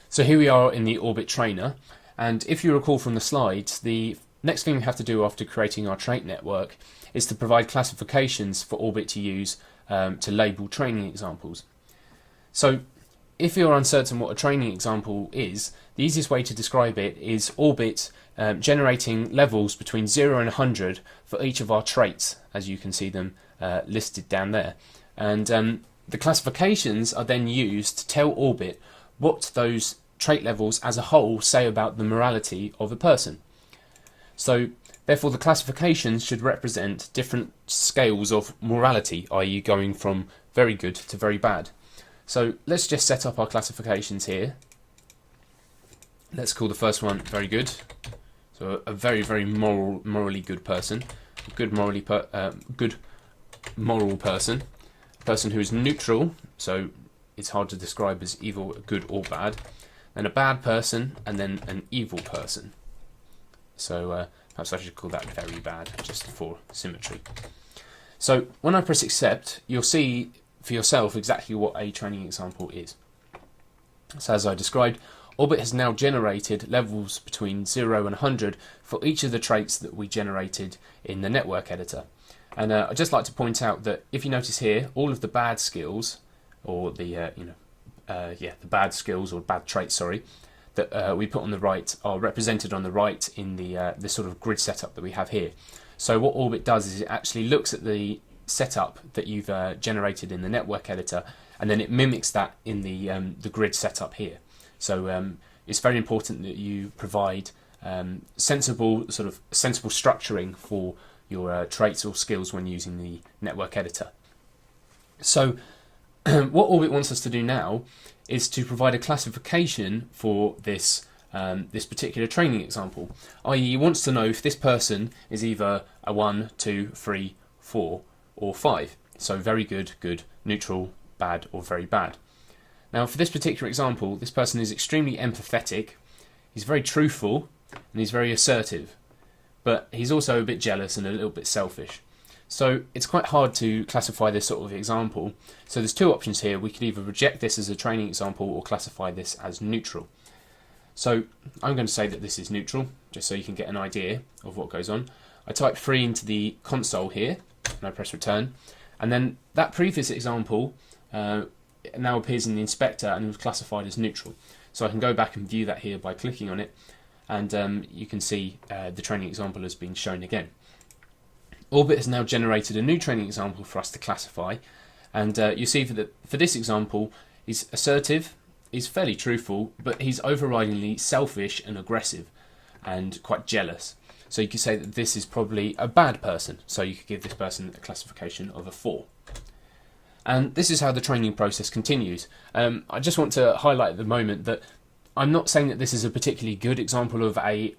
So here we are in the Orbit trainer, and if you recall from the slides, the next thing we have to do after creating our trait network is to provide classifications for Orbit to use to label training examples. So if you're uncertain what a training example is, the easiest way to describe it is Orbit generating levels between 0 and 100 for each of our traits, as you can see them listed down there. And the classifications are then used to tell Orbit what those trait levels as a whole say about the morality of a person. So therefore the classifications should represent different scales of morality, i.e. going from very good to very bad. So let's just set up our classifications here. Let's call the first one very good. So a very, very morally good person. A good moral person. A person who is neutral, so it's hard to describe as either good or bad. Then a bad person, and then an evil person. So perhaps I should call that very bad, just for symmetry. So when I press accept, you'll see for yourself exactly what a training example is. So as I described, Orbit has now generated levels between 0 and 100 for each of the traits that we generated in the network editor. And I'd just like to point out that if you notice here, all of the bad skills, or the the bad skills or bad traits, sorry, that we put on the right are represented on the right in the sort of grid setup that we have here. So what Orbit does is it actually looks at the setup that you've generated in the network editor, and then it mimics that in the grid setup here. So it's very important that you provide sensible structuring for your traits or skills when using the network editor. So what Orbit wants us to do now is to provide a classification for this this particular training example, i.e. he wants to know if this person is either a 1, 2, 3, 4 or 5. So very good, good, neutral, bad or very bad. Now for this particular example, this person is extremely empathetic, he's very truthful and he's very assertive, but he's also a bit jealous and a little bit selfish. So it's quite hard to classify this sort of example. So there's two options here. We could either reject this as a training example or classify this as neutral. So I'm going to say that this is neutral, just so you can get an idea of what goes on. I type 3 into the console here, and I press return. And then that previous example now appears in the inspector and was classified as neutral. So I can go back and view that here by clicking on it, and you can see the training example has been shown again. Orbit has now generated a new training example for us to classify, and you see for this example, he's assertive, he's fairly truthful, but he's overridingly selfish and aggressive and quite jealous. So you could say that this is probably a bad person, so you could give this person a classification of a 4. And this is how the training process continues. I just want to highlight at the moment that I'm not saying that this is a particularly good example of a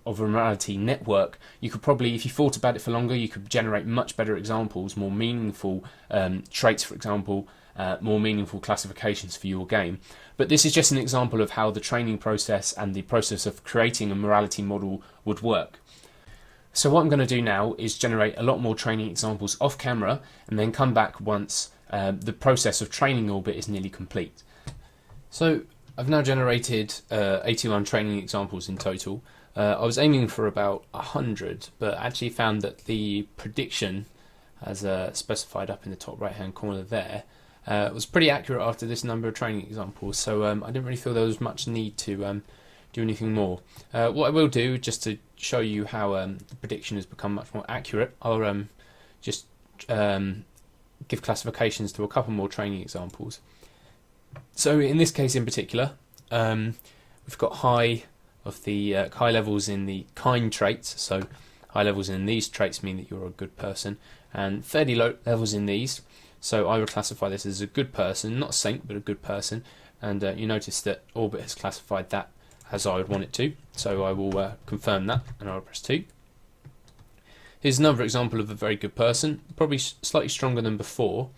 morality network. You could probably, if you thought about it for longer, you could generate much better examples, more meaningful traits, for example, more meaningful classifications for your game. But this is just an example of how the training process and the process of creating a morality model would work. So what I'm going to do now is generate a lot more training examples off camera, and then come back once the process of training Orbit is nearly complete. So I've now generated 81 training examples in total. I was aiming for about 100, but actually found that the prediction, as specified up in the top right hand corner there, was pretty accurate after this number of training examples, so I didn't really feel there was much need to do anything more. What I will do, just to show you how the prediction has become much more accurate, I'll just give classifications to a couple more training examples. So in this case in particular, we've got high levels in the kind traits, so high levels in these traits mean that you're a good person, and fairly low levels in these, so I would classify this as a good person, not a saint but a good person, and you notice that Orbit has classified that as I would want it to, so I will confirm that, and I'll press 2. Here's another example of a very good person, probably slightly stronger than before.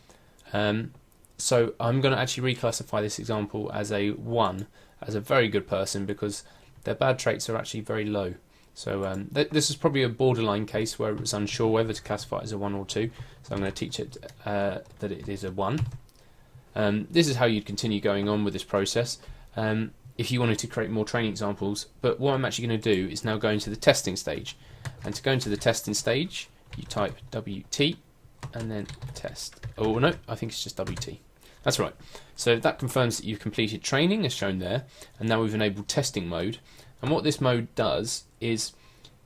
So I'm going to actually reclassify this example as a 1, as a very good person, because their bad traits are actually very low. So this is probably a borderline case where it was unsure whether to classify it as a 1 or 2. So I'm going to teach it that it is a 1. This is how you'd continue going on with this process. if you wanted to create more training examples. But what I'm actually going to do is now go into the testing stage. And to go into the testing stage, you type WT and then test. Oh no, I think it's just WT. That's right. So that confirms that you've completed training as shown there, and now we've enabled testing mode. And what this mode does is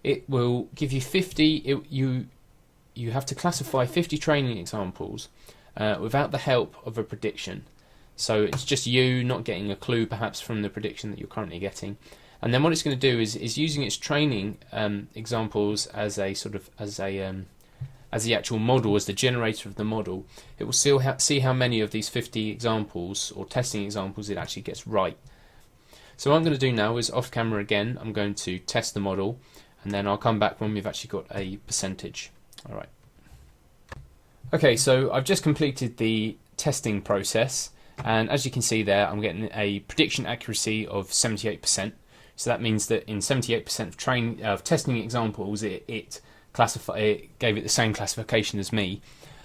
it will give you 50, you have to classify 50 training examples without the help of a prediction. So it's just you not getting a clue perhaps from the prediction that you're currently getting. And then what it's going to do is using its training examples as a sort of as the actual model, as the generator of the model, it will see how many of these 50 examples or testing examples it actually gets right. So what I'm going to do now is off camera again, I'm going to test the model, and then I'll come back when we've actually got a percentage. Alright. Okay, so I've just completed the testing process, and as you can see there, I'm getting a prediction accuracy of 78%. So that means that in 78% of testing examples, it gave it the same classification as me.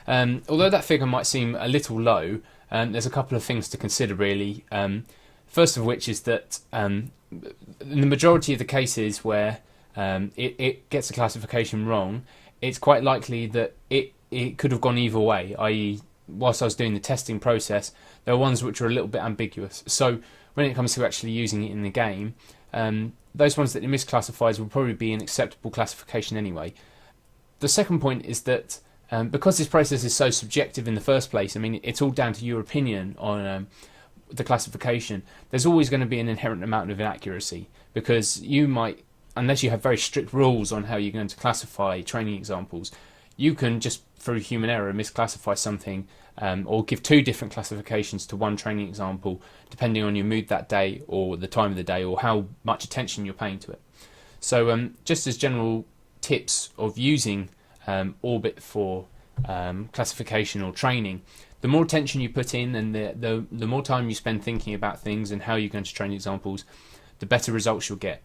Although that figure might seem a little low, there's a couple of things to consider really. First of which is that in the majority of the cases where it gets a classification wrong, it's quite likely that it could have gone either way, i.e. whilst I was doing the testing process, there are ones which are a little bit ambiguous. So when it comes to actually using it in the game, those ones that it misclassifies will probably be an acceptable classification anyway. The second point is that because this process is so subjective in the first place, I mean, it's all down to your opinion on the classification. There's always going to be an inherent amount of inaccuracy, because you might, unless you have very strict rules on how you're going to classify training examples, you can just through human error misclassify something or give two different classifications to one training example depending on your mood that day or the time of the day or how much attention you're paying to it. So just as general tips of using Orbit for classification or training, the more attention you put in and the more time you spend thinking about things and how you're going to train examples, the better results you'll get.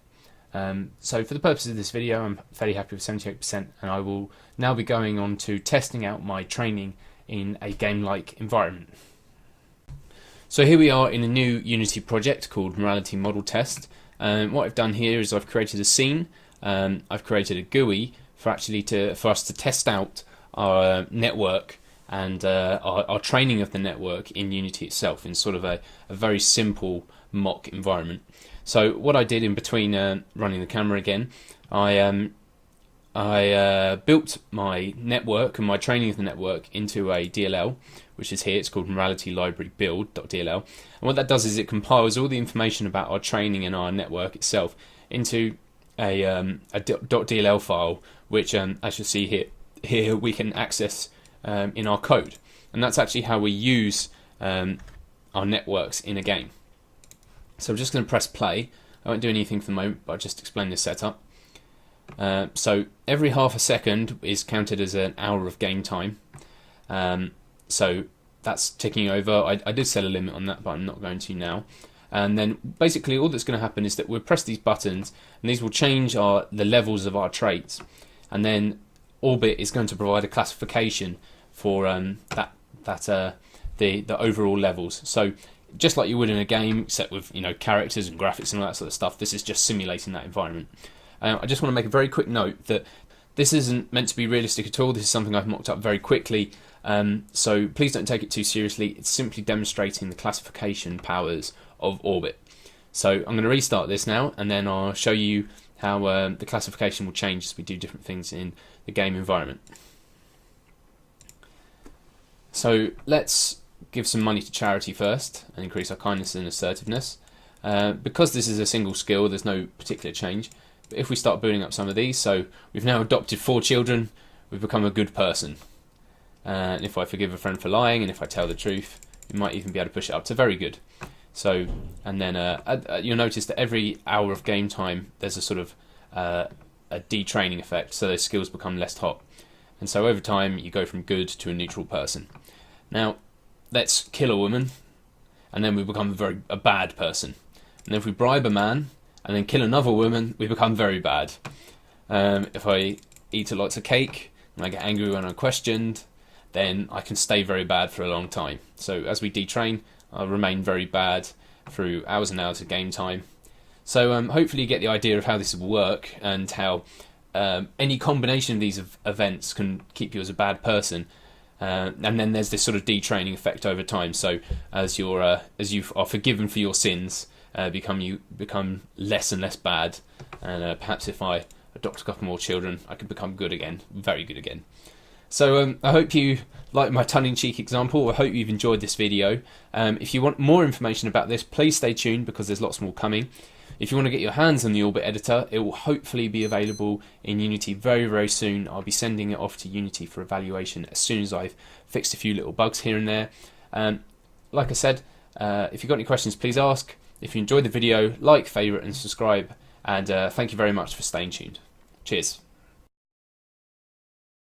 So for the purposes of this video, I'm fairly happy with 78%, and I will now be going on to testing out my training in a game-like environment. So here we are in a new Unity project called Morality Model Test. What I've done here is I've created a scene, I've created a GUI for us to test out our network and our training of the network in Unity itself in sort of a very simple mock environment. So what I did in between running the camera again, I built my network and my training of the network into a DLL, which is here. It's called Morality Library Build.dll. And what that does is it compiles all the information about our training and our network itself into a .dll file, which as you'll see here we can access in our code. And that's actually how we use our networks in a game. So I'm just going to press play. I won't do anything for the moment, but I'll just explain this setup. So every half a second is counted as an hour of game time. So that's ticking over. I did set a limit on that, but I'm not going to now. And then basically all that's going to happen is that we'll press these buttons, and these will change the levels of our traits. And then Orbit is going to provide a classification for the overall levels. So just like you would in a game, except with characters and graphics and all that sort of stuff, this is just simulating that environment. I just want to make a very quick note that this isn't meant to be realistic at all. This is something I've mocked up very quickly, so please don't take it too seriously. It's simply demonstrating the classification powers of Orbit. So I'm going to restart this now, and then I'll show you how the classification will change as we do different things in the game environment. So let's give some money to charity first and increase our kindness and assertiveness. Because this is a single skill, there's no particular change. But if we start building up some of these, so we've now adopted 4 children, we've become a good person. And if I forgive a friend for lying, and if I tell the truth, we might even be able to push it up to very good. So, and then you'll notice that every hour of game time, there's a sort of a detraining effect, so those skills become less hot. And so over time, you go from good to a neutral person. Now, let's kill a woman, and then we become a bad person. And then if we bribe a man, and then kill another woman, we become very bad. If I eat lots of cake, and I get angry when I'm questioned, then I can stay very bad for a long time. So as we detrain, I'll remain very bad through hours and hours of game time. So hopefully you get the idea of how this will work, and how any combination of these events can keep you as a bad person. And then there's this sort of detraining effect over time. So as you are forgiven for your sins, you become less and less bad. And perhaps if I adopt a couple more children, I could become good again, very good again. So I hope you like my tongue-in-cheek example. I hope you've enjoyed this video. If you want more information about this, please stay tuned, because there's lots more coming. If you want to get your hands on the Orbit editor, it will hopefully be available in Unity very, very soon. I'll be sending it off to Unity for evaluation as soon as I've fixed a few little bugs here and there. Like I said, if you've got any questions, please ask. If you enjoyed the video, like, favourite and subscribe. And thank you very much for staying tuned. Cheers.